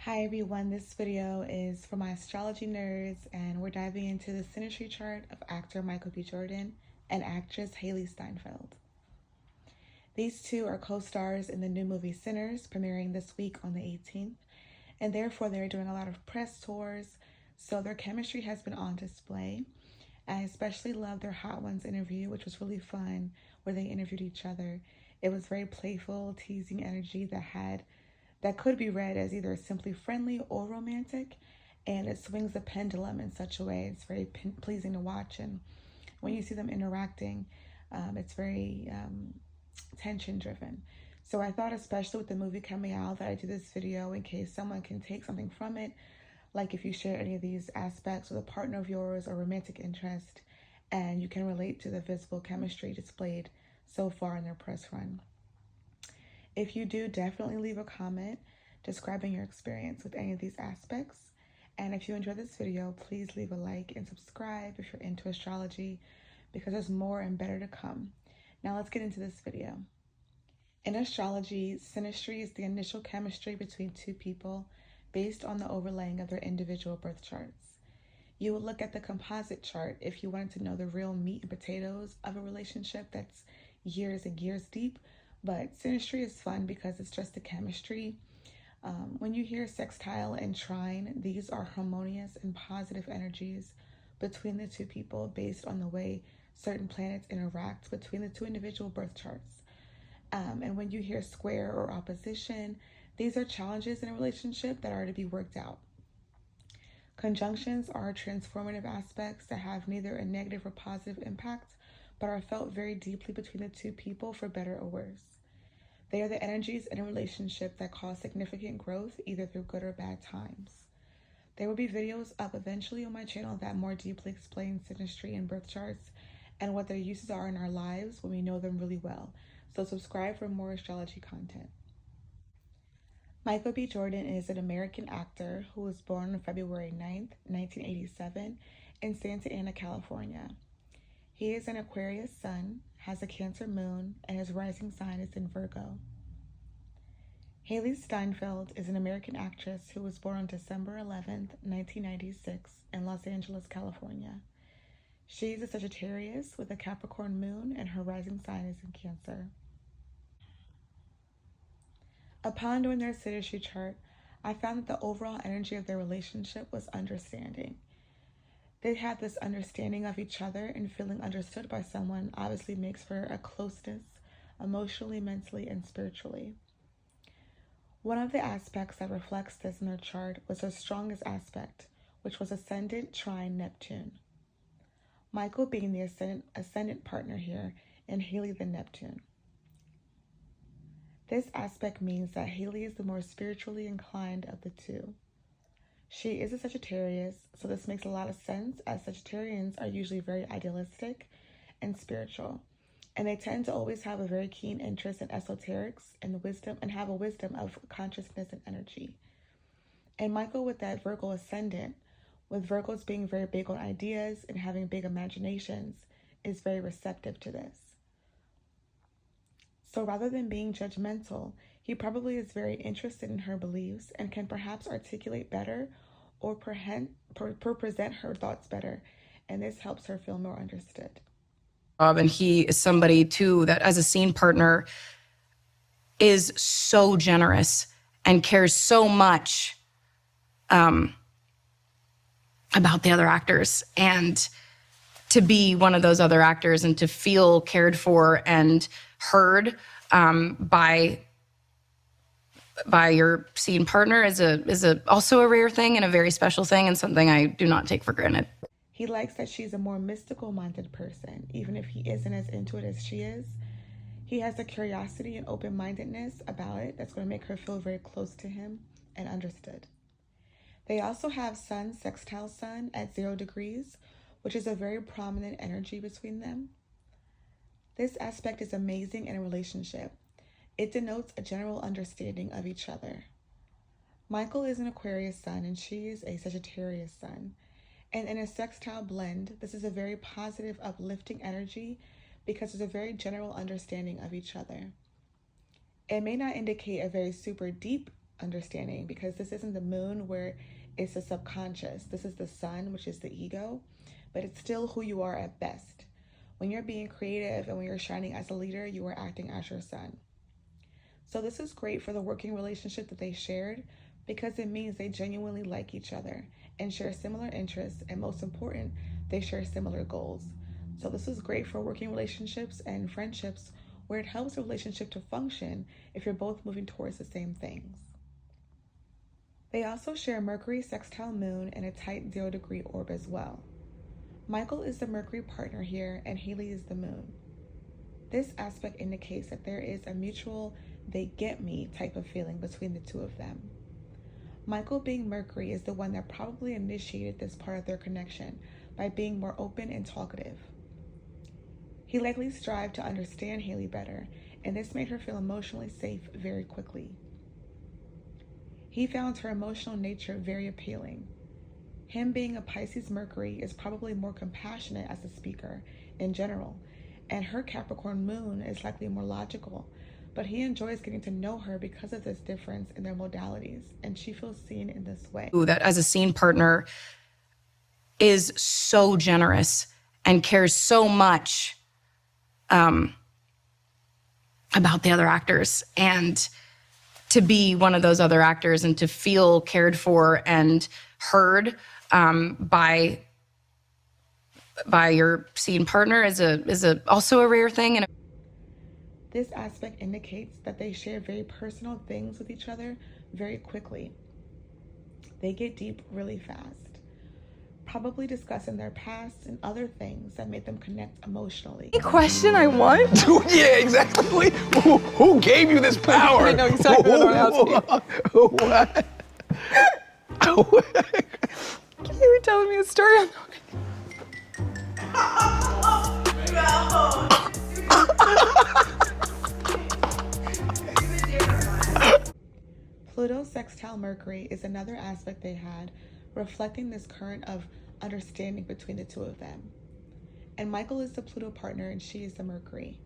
Hi everyone, this video is for my astrology nerds and we're diving into the Synastry chart of actor Michael B. Jordan and actress Hailee Steinfeld. These two are co-stars in the new movie Sinners, premiering this week on the 18th, and therefore they're doing a lot of press tours, so their chemistry has been on display. I especially love their Hot Ones interview, which was really fun, where they interviewed each other. It was very playful, teasing energy that could be read as either simply friendly or romantic, and it swings the pendulum in such a way it's very pleasing to watch. And when you see them interacting, it's very tension driven. So I thought, especially with the movie coming out, that I do this video in case someone can take something from it, like if you share any of these aspects with a partner of yours or romantic interest, and you can relate to the visible chemistry displayed so far in their press run. If you do, definitely leave a comment describing your experience with any of these aspects. And if you enjoyed this video, please leave a like and subscribe if you're into astrology, because there's more and better to come. Now let's get into this video. In astrology, synastry is the initial chemistry between two people based on the overlaying of their individual birth charts. You would look at the composite chart if you wanted to know the real meat and potatoes of a relationship that's years and years deep, but synastry is fun because it's just the chemistry. When you hear sextile and trine, these are harmonious and positive energies between the two people based on the way certain planets interact between the two individual birth charts. And when you hear square or opposition, these are challenges in a relationship that are to be worked out. Conjunctions are transformative aspects that have neither a negative or positive impact, but are felt very deeply between the two people for better or worse. They are the energies in a relationship that cause significant growth, either through good or bad times. There will be videos up eventually on my channel that more deeply explain synastry and birth charts and what their uses are in our lives when we know them really well. So subscribe for more astrology content. Michael B. Jordan is an American actor who was born on February 9th, 1987 in Santa Ana, California. He is an Aquarius sun, has a Cancer moon, and his rising sign is in Virgo. Hailee Steinfeld is an American actress who was born on December 11th, 1996 in Los Angeles, California. She is a Sagittarius with a Capricorn moon, and her rising sign is in Cancer. Upon doing their synastry chart, I found that the overall energy of their relationship was understanding. They had this understanding of each other, and feeling understood by someone obviously makes for a closeness emotionally, mentally, and spiritually. One of the aspects that reflects this in their chart was their strongest aspect, which was ascendant trine Neptune. Michael being the ascendant partner here, and Hailee the Neptune. This aspect means that Hailee is the more spiritually inclined of the two. She is a Sagittarius, so this makes a lot of sense, as Sagittarians are usually very idealistic and spiritual, and they tend to always have a very keen interest in esoterics and wisdom, and have a wisdom of consciousness and energy. And Michael, with that Virgo ascendant, with Virgos being very big on ideas and having big imaginations, is very receptive to this. So rather than being judgmental, he probably is very interested in her beliefs and can perhaps articulate better or present her thoughts better, and this helps her feel more understood. And he is somebody too that, as a scene partner, is so generous and cares so much about the other actors, and to be one of those other actors and to feel cared for and heard by your scene partner is also a rare thing and a very special thing, and something I do not take for granted. He likes that she's a more mystical-minded person, even if he isn't as into it as she is. He has a curiosity and open-mindedness about it that's going to make her feel very close to him and understood. They also have Sun sextile Sun at 0 degrees, which is a very prominent energy between them. This aspect is amazing in a relationship. It denotes a general understanding of each other. Michael is an Aquarius sun and she is a Sagittarius sun. And in a sextile blend, this is a very positive, uplifting energy because there's a very general understanding of each other. It may not indicate a very super deep understanding, because this isn't the moon where it's the subconscious. This is the sun, which is the ego, but it's still who you are at best. When you're being creative and when you're shining as a leader, you are acting as your sun. So this is great for the working relationship that they shared, because it means they genuinely like each other and share similar interests, and most important, they share similar goals. So this is great for working relationships and friendships where it helps the relationship to function if you're both moving towards the same things. They also share Mercury sextile moon in a tight 0-degree orb as well. Michael is the Mercury partner here and Hailee is the moon. This aspect indicates that there is a mutual they get me type of feeling between the two of them. Michael, being Mercury, is the one that probably initiated this part of their connection by being more open and talkative. He likely strived to understand Hailee better, and this made her feel emotionally safe very quickly. He found her emotional nature very appealing. Him being a Pisces Mercury is probably more compassionate as a speaker in general, and her Capricorn moon is likely more logical, but he enjoys getting to know her because of this difference in their modalities, and she feels seen in this way. That as a scene partner is so generous and cares so much about the other actors, and to be one of those other actors and to feel cared for and heard by your scene partner is also a rare thing. And this aspect indicates that they share very personal things with each other very quickly. They get deep really fast, probably discussing their past and other things that made them connect emotionally. Any question I want? Yeah, exactly. Who gave you this power? I know exactly what I'm asking. What? You were telling me a story on Pluto sextile Mercury is another aspect they had, reflecting this current of understanding between the two of them. And Michael is the Pluto partner and she is the Mercury.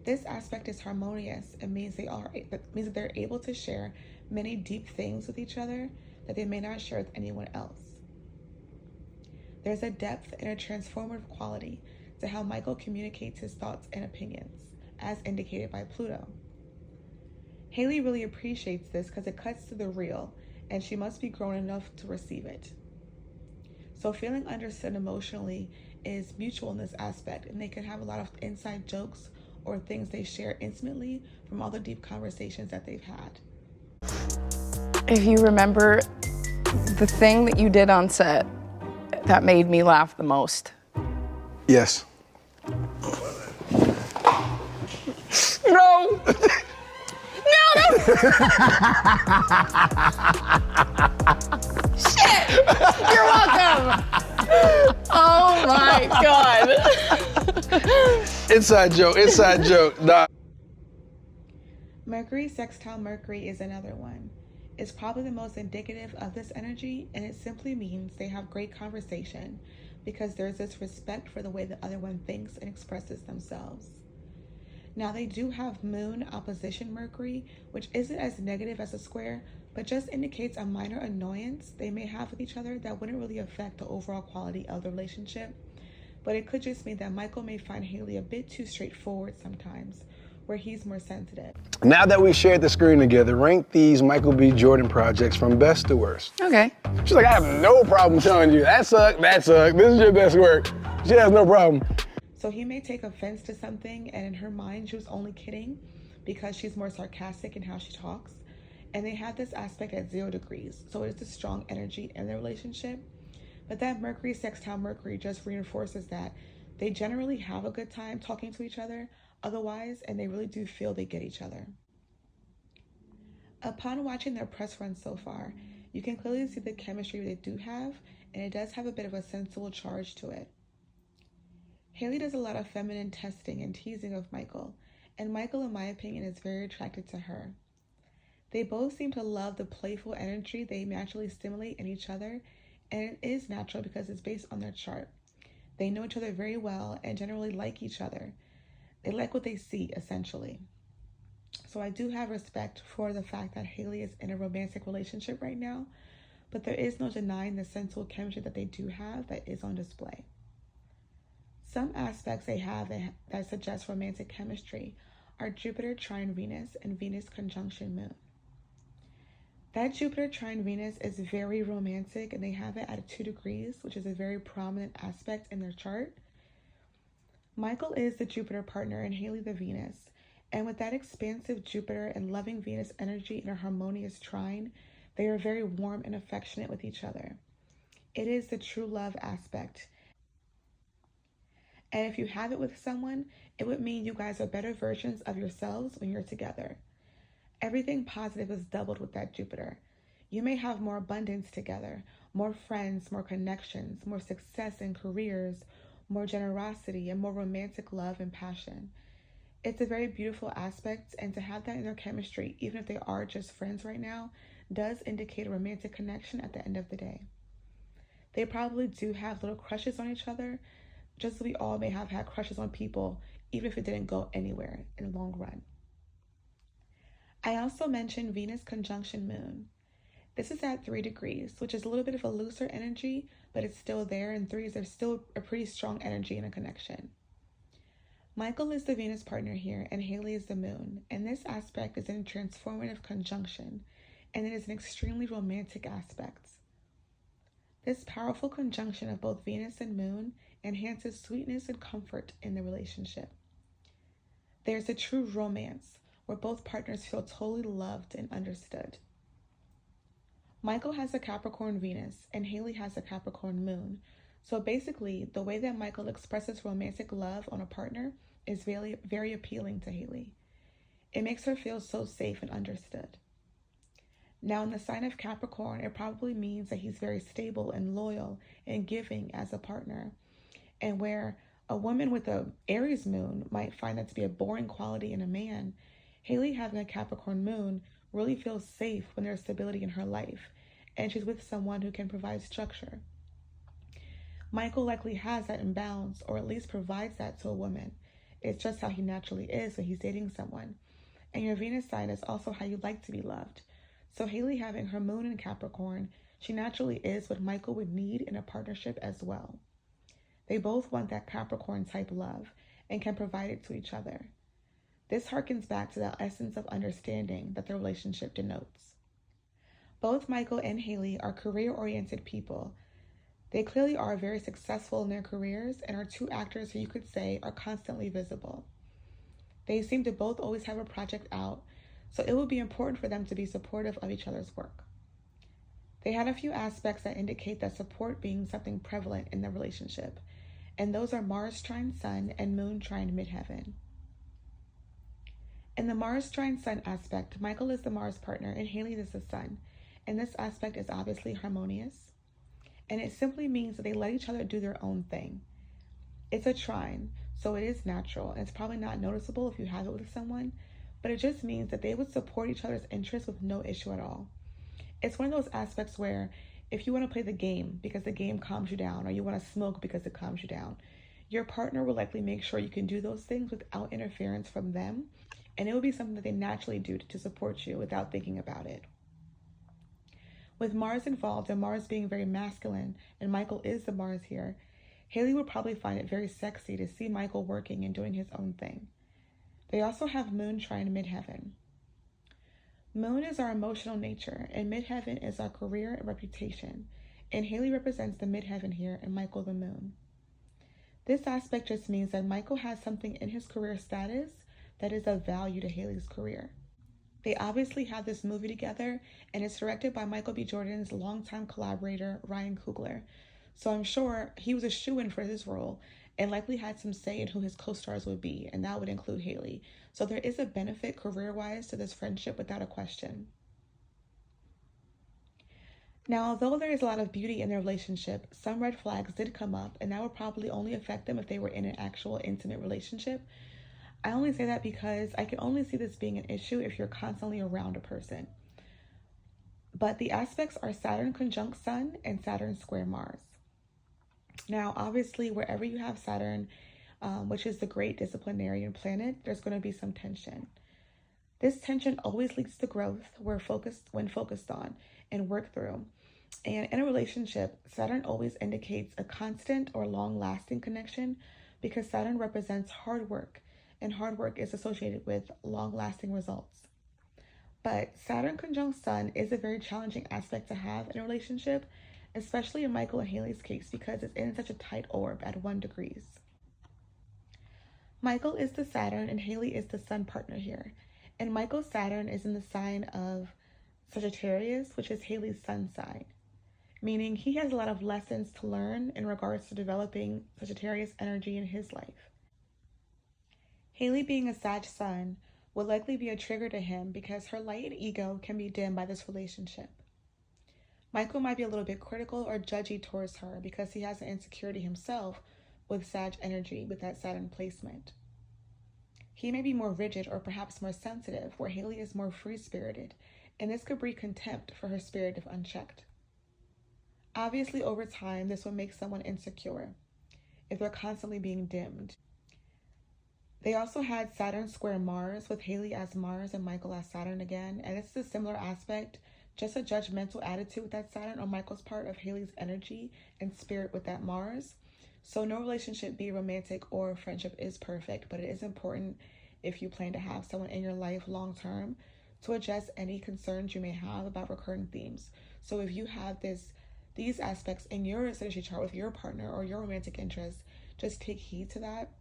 This aspect is harmonious and means that they're able to share many deep things with each other that they may not share with anyone else. There's a depth and a transformative quality to how Michael communicates his thoughts and opinions, as indicated by Pluto. Hailee really appreciates this because it cuts to the real, and she must be grown enough to receive it. So feeling understood emotionally is mutual in this aspect, and they can have a lot of inside jokes or things they share intimately from all the deep conversations that they've had. If you remember the thing that you did on set that made me laugh the most. Yes. No! No! Shit! You're welcome! Oh my God. Inside joke. Nah. Mercury sextile Mercury is another one. It's probably the most indicative of this energy, and it simply means they have great conversation because there's this respect for the way the other one thinks and expresses themselves. Now, they do have moon opposition Mercury, which isn't as negative as a square, but just indicates a minor annoyance they may have with each other that wouldn't really affect the overall quality of the relationship. But it could just mean that Michael may find Hailee a bit too straightforward sometimes, where he's more sensitive. Now that we shared the screen together, rank these Michael B. Jordan projects from best to worst. okay. She's like, I have no problem telling you, that sucked, this is your best work. She has no problem. So he may take offense to something, and in her mind, she was only kidding because she's more sarcastic in how she talks. And they have this aspect at 0 degrees, so it is a strong energy in their relationship. But that Mercury sextile Mercury just reinforces that they generally have a good time talking to each other otherwise, and they really do feel they get each other. Upon watching their press run so far, you can clearly see the chemistry they do have, and it does have a bit of a sensual charge to it. Hailee does a lot of feminine testing and teasing of Michael, and Michael, in my opinion, is very attracted to her. They both seem to love the playful energy they naturally stimulate in each other, and it is natural because it's based on their chart. They know each other very well and generally like each other. They like what they see, essentially. So I do have respect for the fact that Hailee is in a romantic relationship right now, but there is no denying the sensual chemistry that they do have that is on display. Some aspects they have that suggest romantic chemistry are Jupiter trine Venus and Venus conjunction Moon. That Jupiter trine Venus is very romantic, and they have it at 2 degrees, which is a very prominent aspect in their chart. Michael is the Jupiter partner and Hailee the Venus. And with that expansive Jupiter and loving Venus energy in a harmonious trine, they are very warm and affectionate with each other. It is the true love aspect. And if you have it with someone, it would mean you guys are better versions of yourselves when you're together. Everything positive is doubled with that Jupiter. You may have more abundance together, more friends, more connections, more success in careers, more generosity, and more romantic love and passion. It's a very beautiful aspect, and to have that in their chemistry, even if they are just friends right now, does indicate a romantic connection at the end of the day. They probably do have little crushes on each other, just as we all may have had crushes on people, even if it didn't go anywhere in the long run. I also mentioned Venus conjunction Moon. This is at 3 degrees, which is a little bit of a looser energy, but it's still there, and 3s are still a pretty strong energy in a connection. Michael is the Venus partner here, and Hailee is the Moon, and this aspect is in a transformative conjunction, and it is an extremely romantic aspect. This powerful conjunction of both Venus and Moon enhances sweetness and comfort in the relationship. There's a true romance where both partners feel totally loved and understood. Michael has a Capricorn Venus and Hailee has a Capricorn Moon. So basically, the way that Michael expresses romantic love on a partner is very, very appealing to Hailee. It makes her feel so safe and understood. Now, in the sign of Capricorn, it probably means that he's very stable and loyal and giving as a partner. And where a woman with an Aries moon might find that to be a boring quality in a man, Hailee having a Capricorn moon really feels safe when there's stability in her life, and she's with someone who can provide structure. Michael likely has that in balance, or at least provides that to a woman. It's just how he naturally is when he's dating someone. And your Venus sign is also how you like to be loved. So Hailee having her moon in Capricorn, she naturally is what Michael would need in a partnership as well. They both want that Capricorn type love and can provide it to each other. This harkens back to the essence of understanding that the relationship denotes. Both Michael and Hailee are career-oriented people. They clearly are very successful in their careers and are 2 actors who you could say are constantly visible. They seem to both always have a project out, so it would be important for them to be supportive of each other's work. They had a few aspects that indicate that support being something prevalent in the relationship, and those are Mars trine Sun and Moon trine Midheaven. In the Mars trine Sun aspect, Michael is the Mars partner and Hailee is the Sun, and this aspect is obviously harmonious, and it simply means that they let each other do their own thing. It's a trine, so it is natural, and it's probably not noticeable if you have it with someone, but it just means that they would support each other's interests with no issue at all. It's one of those aspects where if you want to play the game because the game calms you down, or you want to smoke because it calms you down, your partner will likely make sure you can do those things without interference from them, and it will be something that they naturally do to support you without thinking about it. With Mars involved and Mars being very masculine, and Michael is the Mars here, Hailee would probably find it very sexy to see Michael working and doing his own thing. They also have Moon trine Midheaven. Moon is our emotional nature, and Midheaven is our career and reputation, and Hailee represents the Midheaven here and Michael the Moon. This aspect just means that Michael has something in his career status that is of value to Hailee's career. They obviously have this movie together, and it's directed by Michael B. Jordan's longtime collaborator, Ryan Coogler. So I'm sure he was a shoo-in for this role and likely had some say in who his co-stars would be, and that would include Hailee. So there is a benefit career-wise to this friendship without a question. Now, although there is a lot of beauty in their relationship, some red flags did come up, and that would probably only affect them if they were in an actual intimate relationship. I only say that because I can only see this being an issue if you're constantly around a person. But the aspects are Saturn conjunct Sun and Saturn square Mars. Now, obviously, wherever you have Saturn, which is the great disciplinarian planet, there's going to be some tension. This tension always leads to growth when focused on and worked through. And in a relationship, Saturn always indicates a constant or long-lasting connection because Saturn represents hard work, and hard work is associated with long-lasting results. But Saturn conjunct Sun is a very challenging aspect to have in a relationship, especially in Michael and Hailee's case because it's in such a tight orb at 1 degree. Michael is the Saturn and Hailee is the Sun partner here. And Michael's Saturn is in the sign of Sagittarius, which is Hailee's Sun sign, meaning he has a lot of lessons to learn in regards to developing Sagittarius energy in his life. Hailee being a Sag Sun will likely be a trigger to him because her light and ego can be dimmed by this relationship. Michael might be a little bit critical or judgy towards her because he has an insecurity himself with Sag energy with that Saturn placement. He may be more rigid or perhaps more sensitive, where Hailee is more free-spirited, and this could breed contempt for her spirit if unchecked. Obviously, over time, this will make someone insecure if they're constantly being dimmed. They also had Saturn square Mars, with Hailee as Mars and Michael as Saturn again, and this is a similar aspect, just a judgmental attitude with that Saturn on Michael's part of Hailee's energy and spirit with that Mars. So no relationship, be romantic or friendship, is perfect, but it is important if you plan to have someone in your life long term to address any concerns you may have about recurring themes. So if you have these aspects in your Synastry chart with your partner or your romantic interest, just take heed to that.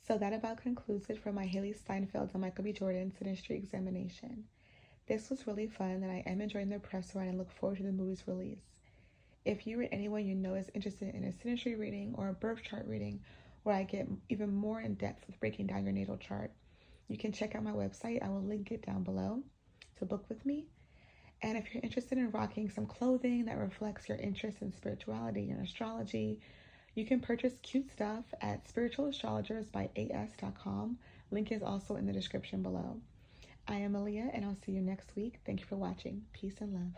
So that about concludes it for my Hailee Steinfeld and Michael B. Jordan Synastry examination. This was really fun and I am enjoying the press run and look forward to the movie's release. If you or anyone you know is interested in a Synastry reading or a birth chart reading where I get even more in depth with breaking down your natal chart, you can check out my website. I will link it down below to book with me. And if you're interested in rocking some clothing that reflects your interest in spirituality and astrology, you can purchase cute stuff at spiritualastrologers.as.com. Link is also in the description below. I am Aaliyah, and I'll see you next week. Thank you for watching. Peace and love.